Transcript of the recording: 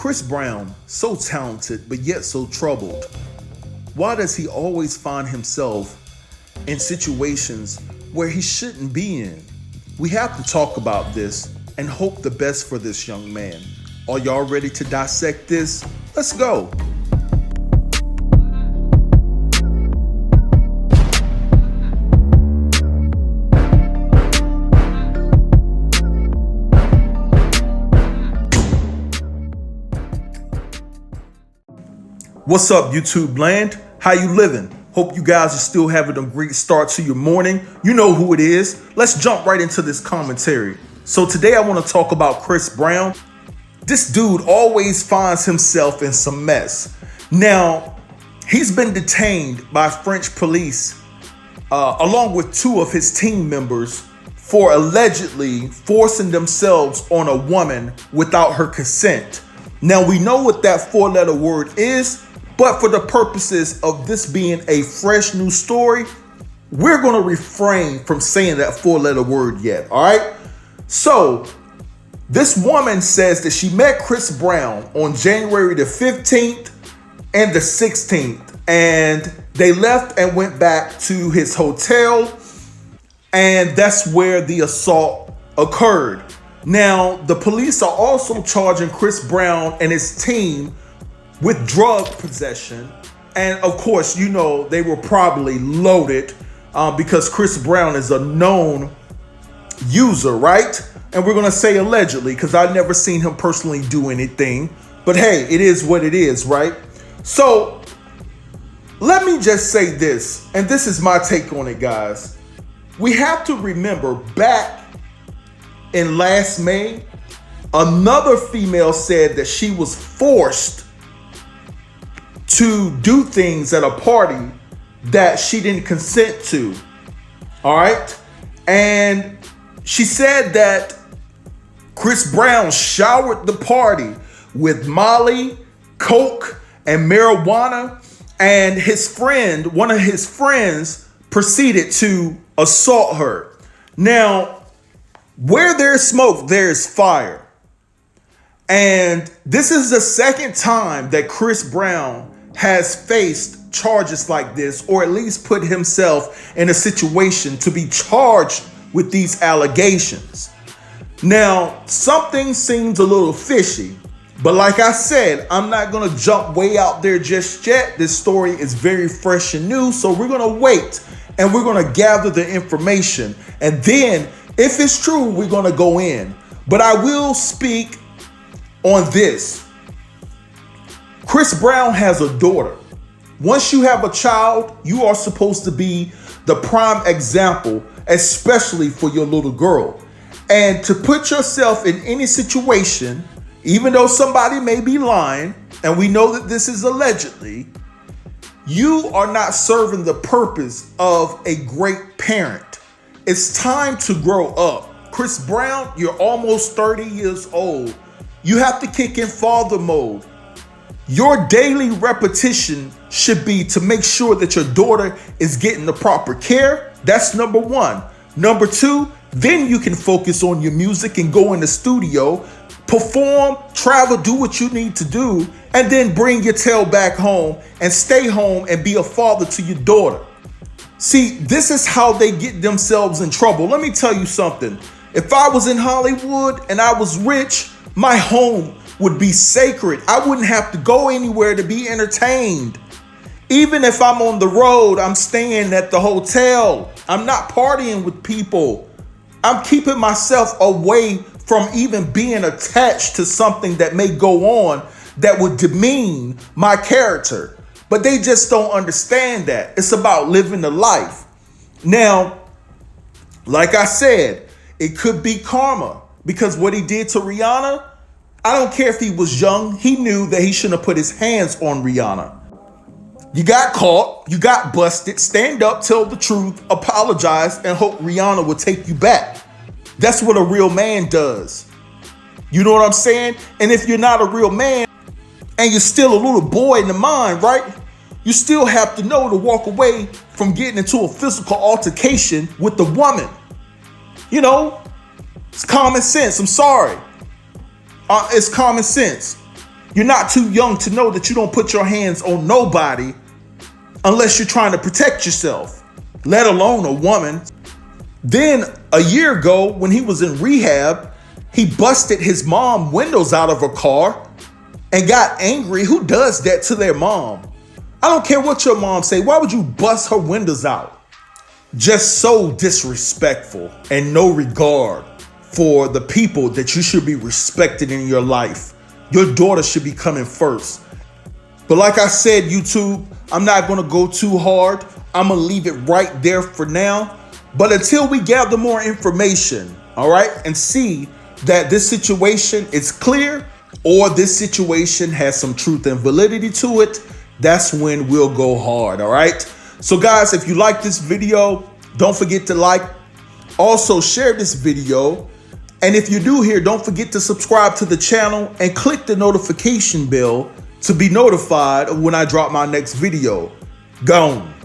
Chris Brown, so talented but yet so troubled. Why does he always find himself in situations where he shouldn't be in? We have to talk about this and hope the best for this young man. Are y'all ready to dissect this? Let's go. What's up, YouTube land? How you living? Hope you guys are still having a great start to your morning. You know who it is. Let's jump right into this commentary. So today I want to talk about Chris Brown. This dude always finds himself in some mess. Now, he's been detained by French police along with two of his team members for allegedly forcing themselves on a woman without her consent. Now, we know what that four-letter word is, but for the purposes of this being a fresh new story, we're going to refrain from saying that four-letter word yet, all right? So, this woman says that she met Chris Brown on January the 15th and the 16th, and they left and went back to his hotel, and that's where the assault occurred. Now, the police are also charging Chris Brown and his team with drug possession. And of course, you know, they were probably loaded because Chris Brown is a known user, right? And we're going to say allegedly because I've never seen him personally do anything. But hey, it is what it is, right? So let me just say this, and this is my take on it, guys. We have to remember back in last May, another female said that she was forced to do things at a party that she didn't consent to. All right. And she said that Chris Brown showered the party with Molly, coke, and marijuana. And his friend, one of his friends, proceeded to assault her. Now, where there's smoke, there's fire. And this is the second time that Chris Brown has faced charges like this, or at least put himself in a situation to be charged with these allegations. Now, something seems a little fishy, but like I said, I'm not going to jump way out there just yet. This story is very fresh and new, so we're going to wait and we're going to gather the information. And then, if it's true, we're going to go in. But I will speak on this. Chris Brown has a daughter. Once you have a child, you are supposed to be the prime example, especially for your little girl. And to put yourself in any situation, even though somebody may be lying, and we know that this is allegedly, you are not serving the purpose of a great parent. It's time to grow up. Chris Brown, you're almost 30 years old. You have to kick in father mode. Your daily repetition should be to make sure that your daughter is getting the proper care. That's number one. Number two, then you can focus on your music and go in the studio, perform, travel, do what you need to do, and then bring your tail back home and stay home and be a father to your daughter. See, this is how they get themselves in trouble. Let me tell you something. If I was in Hollywood and I was rich, my home would be sacred. I wouldn't have to go anywhere to be entertained. Even if I'm on the road, I'm staying at the hotel. I'm not partying with people. I'm keeping myself away from even being attached to something that may go on that would demean my character. But they just don't understand that. It's about living the life. Now, like I said, it could be karma because what he did to Rihanna, I don't care if he was young, he knew that he shouldn't have put his hands on Rihanna. You got caught, you got busted, stand up, tell the truth, apologize, and hope Rihanna will take you back. That's what a real man does. You know what I'm saying? And if you're not a real man and you're still a little boy in the mind, right? You still have to know to walk away from getting into a physical altercation with the woman. You know, it's common sense. I'm sorry. It's common sense. You're not too young to know that you don't put your hands on nobody unless you're trying to protect yourself, let alone a woman. Then a year ago, when he was in rehab, he busted his mom windows out of her car and got angry. Who does that to their mom? I don't care what your mom say. Why would you bust her windows out? Just so disrespectful and no regard for the people that you should be respected in your life. Your daughter should be coming first. But like I said, YouTube, I'm not going to go too hard. I'm going to leave it right there for now. But until we gather more information, all right, and see that this situation is clear or this situation has some truth and validity to it, that's when we'll go hard, all right? So guys, if you like this video, don't forget to like. Also share this video. And if you're new here, don't forget to subscribe to the channel and click the notification bell to be notified of when I drop my next video. Gone.